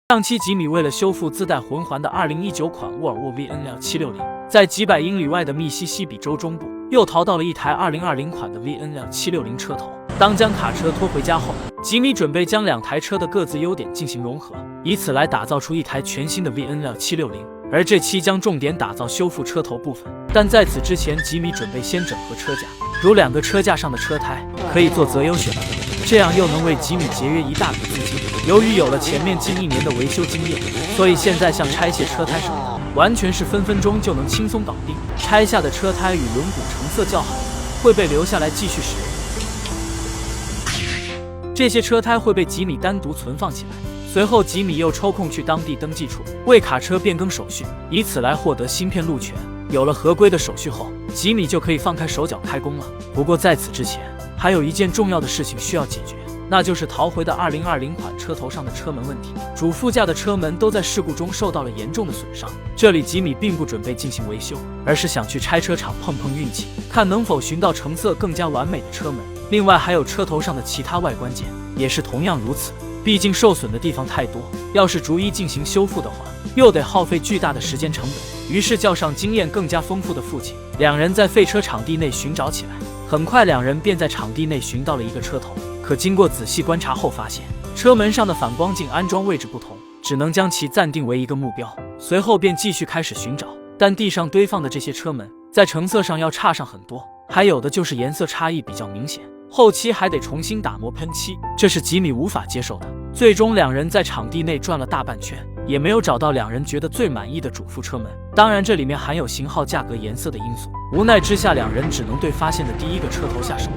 上期吉米为了修复自带魂环的2019款沃尔沃 VN6760，在几百英里外的密西西比州中部又淘到了一台2020款的 VN6760车头。当将卡车拖回家后，吉米准备将两台车的各自优点进行融合，以此来打造出一台全新的 VN6760。而这期将重点打造修复车头部分，但在此之前，吉米准备先整合车架，如两个车架上的车胎可以做择优选择，这样又能为吉米节约一大笔资金。由于有了前面近1年的维修经验，所以现在像拆卸车胎什么的，完全是分分钟就能轻松搞定。拆下的车胎与轮毂成色较好的会被留下来继续使用，这些车胎会被吉米单独存放起来。随后，吉米又抽空去当地登记处为卡车变更手续，以此来获得芯片路权。有了合规的手续后，吉米就可以放开手脚开工了。不过在此之前，还有一件重要的事情需要解决，那就是淘回的2020款车头上的车门问题。主副驾的车门都在事故中受到了严重的损伤。这里吉米并不准备进行维修，而是想去拆车厂碰碰运气，看能否寻到成色更加完美的车门。另外还有车头上的其他外观件也是同样如此。毕竟受损的地方太多，要是逐一进行修复的话，又得耗费巨大的时间成本。于是叫上经验更加丰富的父亲，两人在废车场地内寻找起来。很快，两人便在场地内寻到了一个车头。可经过仔细观察后发现，车门上的反光镜安装位置不同，只能将其暂定为一个目标。随后便继续开始寻找，但地上堆放的这些车门在成色上要差上很多，还有的就是颜色差异比较明显，后期还得重新打磨喷漆，这是吉米无法接受的。最终两人在场地内转了大半圈，也没有找到两人觉得最满意的主副车门。当然这里面含有型号、价格、颜色的因素。无奈之下，两人只能对发现的第一个车头下手。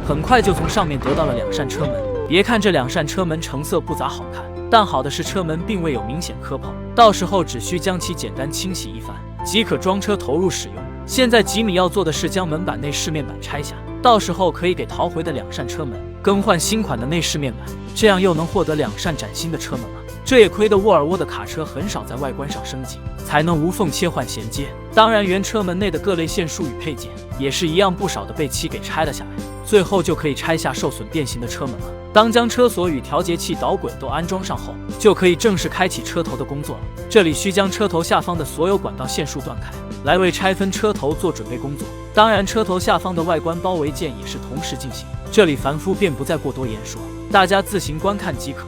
很快就从上面得到了2扇车门。别看这2扇车门成色不咋好看，但好的是车门并未有明显磕碰，到时候只需将其简单清洗一番即可装车投入使用。现在吉米要做的是将门板内饰面板拆下，到时候可以给淘回的2扇车门更换新款的内饰面板，这样又能获得2扇崭新的车门了。这也亏得沃尔沃的卡车很少在外观上升级，才能无缝切换衔接。当然原车门内的各类线束与配件也是一样不少的被其给拆了下来，最后就可以拆下受损变形的车门了。当将车锁与调节器、导轨都安装上后，就可以正式开启车头的工作了。这里需将车头下方的所有管道线束断开，来为拆分车头做准备工作。当然车头下方的外观包围件也是同时进行，这里凡夫便不再过多言说，大家自行观看即可。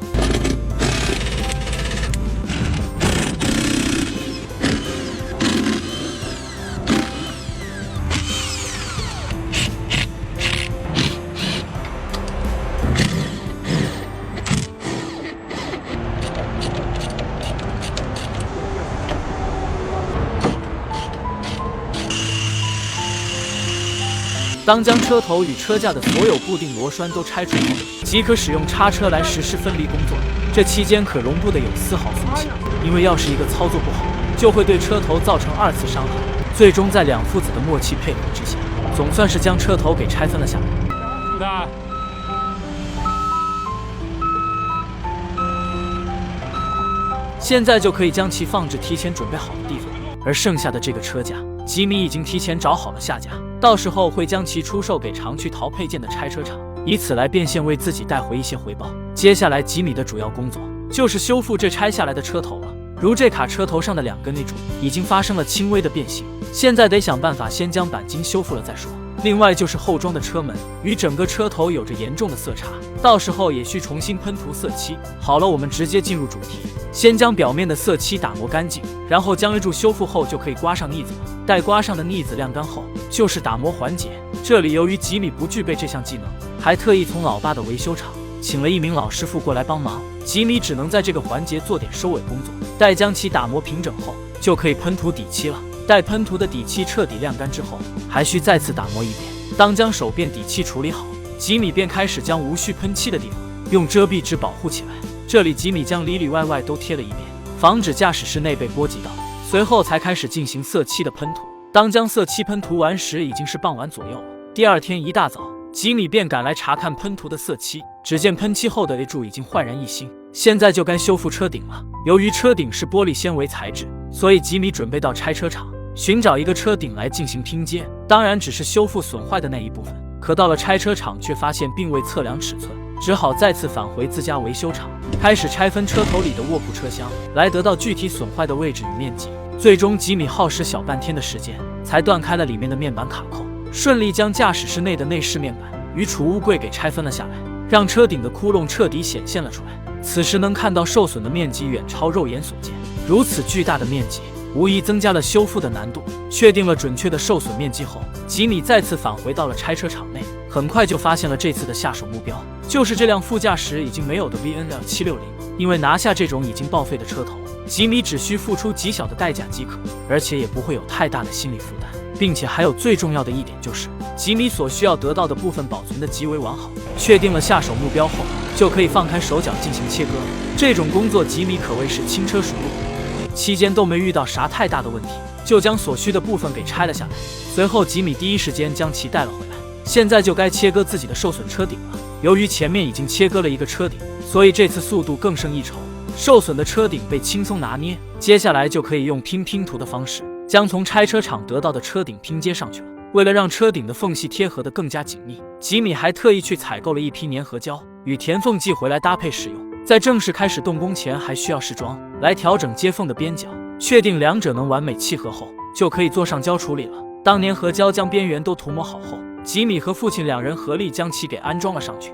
当将车头与车架的所有固定螺栓都拆除后，即可使用叉车来实施分离工作。这期间可容不得有丝毫松懈，因为要是一个操作不好，就会对车头造成2次伤害。最终在2父子的默契配合之下，总算是将车头给拆分了下来。现在就可以将其放置提前准备好的地方，而剩下的这个车架，吉米已经提前找好了下家，到时候会将其出售给常去淘配件的拆车厂，以此来变现为自己带回一些回报。接下来吉米的主要工作就是修复这拆下来的车头了。如这卡车头上的2根内柱已经发生了轻微的变形，现在得想办法先将钣金修复了再说。另外就是后装的车门与整个车头有着严重的色差，到时候也需重新喷涂色漆。好了，我们直接进入主题，先将表面的色漆打磨干净，然后将内柱修复后就可以刮上腻子了。待刮上的腻子晾干后，就是打磨环节。这里由于吉米不具备这项技能，还特意从老爸的维修厂请了一名老师傅过来帮忙，吉米只能在这个环节做点收尾工作。待将其打磨平整后，就可以喷涂底漆了。待喷涂的底漆彻底晾干之后，还需再次打磨一遍。当将手边底漆处理好，吉米便开始将无需喷漆的地方用遮蔽纸保护起来。这里吉米将里里外外都贴了一遍，防止驾驶室内被波及到。随后才开始进行色漆的喷涂。当将色漆喷涂完时，已经是傍晚左右了。第2天一大早，吉米便赶来查看喷涂的色漆，只见喷漆后的内柱已经焕然一新。现在就该修复车顶了。由于车顶是玻璃纤维材质，所以吉米准备到拆车厂寻找一个车顶来进行拼接，当然只是修复损坏的那一部分。可到了拆车厂却发现并未测量尺寸，只好再次返回自家维修厂，开始拆分车头里的卧铺车厢，来得到具体损坏的位置与面积。最终，吉米耗时小半天的时间，才断开了里面的面板卡扣，顺利将驾驶室内的内饰面板与储物柜给拆分了下来，让车顶的窟窿彻底显现了出来。此时能看到受损的面积远超肉眼所见，如此巨大的面积，无疑增加了修复的难度。确定了准确的受损面积后，吉米再次返回到了拆车厂内，很快就发现了这次的下手目标，就是这辆副驾驶已经没有的 VNL760。因为拿下这种已经报废的车头，吉米只需付出极小的代价即可，而且也不会有太大的心理负担，并且还有最重要的一点就是，吉米所需要得到的部分保存的极为完好。确定了下手目标后，就可以放开手脚进行切割。这种工作吉米可谓是轻车熟路，期间都没遇到啥太大的问题，就将所需的部分给拆了下来。随后吉米第一时间将其带了回来，现在就该切割自己的受损车顶了。由于前面已经切割了一个车顶，所以这次速度更胜一筹，受损的车顶被轻松拿捏。接下来就可以用拼图的方式，将从拆车厂得到的车顶拼接上去了。为了让车顶的缝隙贴合得更加紧密，吉米还特意去采购了一批粘合胶与填缝剂回来搭配使用。在正式开始动工前，还需要试装来调整接缝的边角，确定两者能完美契合后，就可以做上胶处理了。当粘合胶将边缘都涂抹好后，吉米和父亲两人合力将其给安装了上去。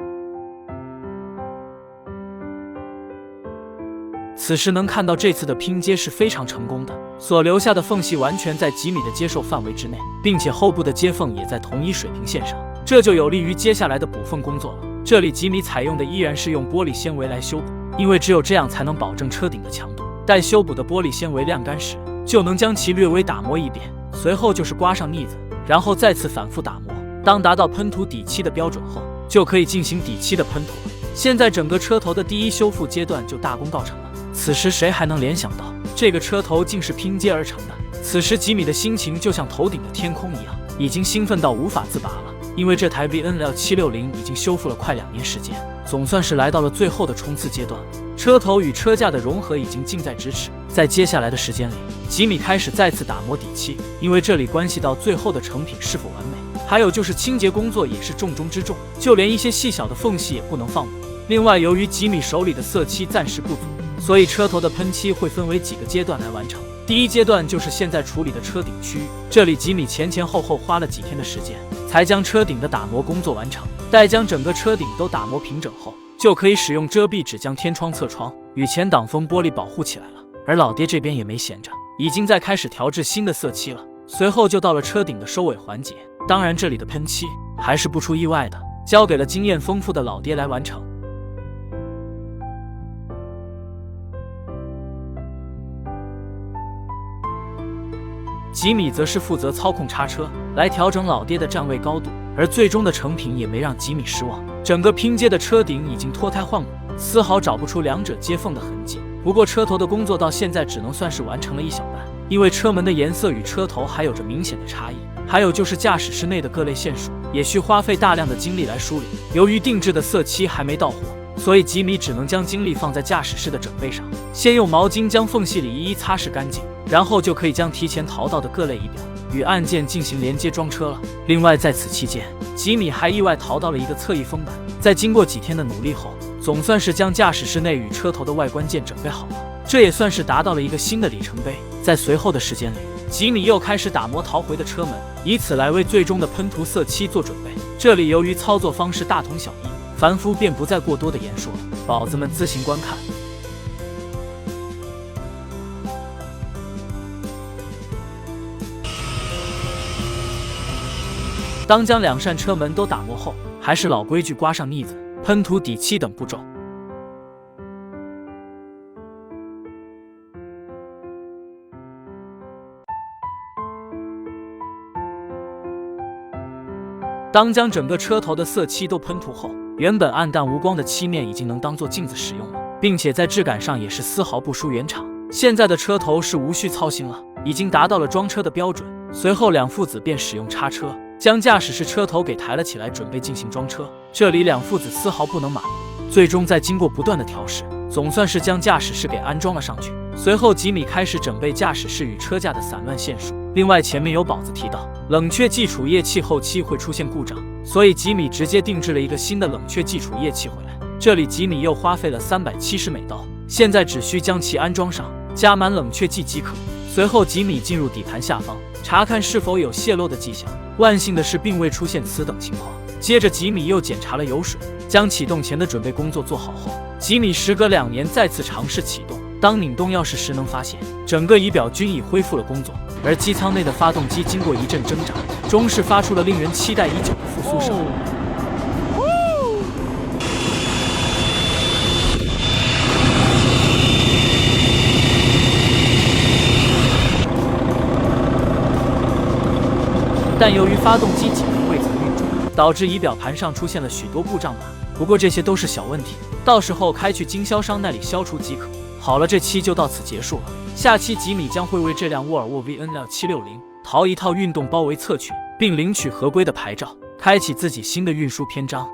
此时能看到这次的拼接是非常成功的，所留下的缝隙完全在吉米的接受范围之内，并且后部的接缝也在同一水平线上，这就有利于接下来的补缝工作了。这里吉米采用的依然是用玻璃纤维来修补，因为只有这样才能保证车顶的强度。待修补的玻璃纤维晾干时，就能将其略微打磨一遍，随后就是刮上腻子，然后再次反复打磨。当达到喷涂底漆的标准后，就可以进行底漆的喷涂了。现在整个车头的第一修复阶段就大功告成了。此时谁还能联想到这个车头竟是拼接而成的？此时吉米的心情就像头顶的天空一样，已经兴奋到无法自拔了。因为这台 VNL760已经修复了快2年时间，总算是来到了最后的冲刺阶段。车头与车架的融合已经近在咫尺，在接下来的时间里，吉米开始再次打磨底漆，因为这里关系到最后的成品是否完美，还有就是清洁工作也是重中之重，就连一些细小的缝隙也不能放过。另外，由于吉米手里的色漆暂时不足，所以车头的喷漆会分为几个阶段来完成。第一阶段就是现在处理的车顶区域，这里吉米前后花了几天的时间，才将车顶的打磨工作完成。待将整个车顶都打磨平整后，就可以使用遮蔽纸将天窗、侧窗与前挡风玻璃保护起来了。而老爹这边也没闲着，已经在开始调制新的色漆了。随后就到了车顶的收尾环节，当然这里的喷漆还是不出意外的，交给了经验丰富的老爹来完成。吉米则是负责操控叉车来调整老爹的站位高度，而最终的成品也没让吉米失望。整个拼接的车顶已经脱胎换骨，丝毫找不出两者接缝的痕迹。不过车头的工作到现在只能算是完成了一小半，因为车门的颜色与车头还有着明显的差异，还有就是驾驶室内的各类线束也需花费大量的精力来梳理。由于定制的色漆还没到货，所以吉米只能将精力放在驾驶室的整备上，先用毛巾将缝隙里一一擦拭干净，然后就可以将提前淘到的各类仪表与按键进行连接装车了。另外在此期间，吉米还意外淘到了一个侧翼风板，在经过几天的努力后，总算是将驾驶室内与车头的外观件准备好了，这也算是达到了一个新的里程碑。在随后的时间里，吉米又开始打磨逃回的车门，以此来为最终的喷涂色漆做准备。这里由于操作方式大同小异，凡夫便不再过多的言说了，宝子们自行观看。当将两扇车门都打磨后，还是老规矩，刮上腻子、喷涂底漆等步骤。当将整个车头的色漆都喷涂后，原本暗淡无光的漆面已经能当做镜子使用了，并且在质感上也是丝毫不输原厂。现在的车头是无需操心了，已经达到了装车的标准。随后两父子便使用叉车将驾驶室车头给抬了起来，准备进行装车。这里两父子丝毫不能马虎，最终在经过不断的调试，总算是将驾驶室给安装了上去。随后吉米开始整备驾驶室与车架的散乱线束。另外前面有宝子提到冷却基础液气后期会出现故障，所以吉米直接定制了一个新的冷却基础液气回来，这里吉米又花费了370美刀，现在只需将其安装上，加满冷却剂即可。随后吉米进入底盘下方，查看是否有泄漏的迹象。万幸的是，并未出现此等情况。接着吉米又检查了油水，将启动前的准备工作做好后，吉米时隔2年再次尝试启动。当拧动钥匙时，能发现整个仪表均已恢复了工作，而机舱内的发动机经过一阵挣扎，终是发出了令人期待已久的复苏声。但由于发动机几年未曾运转，导致仪表盘上出现了许多故障码。不过这些都是小问题，到时候开去经销商那里消除即可。好了，这期就到此结束了。下期吉米将会为这辆沃尔沃 VN-760淘一套运动包围侧裙，并领取合规的牌照，开启自己新的运输篇章。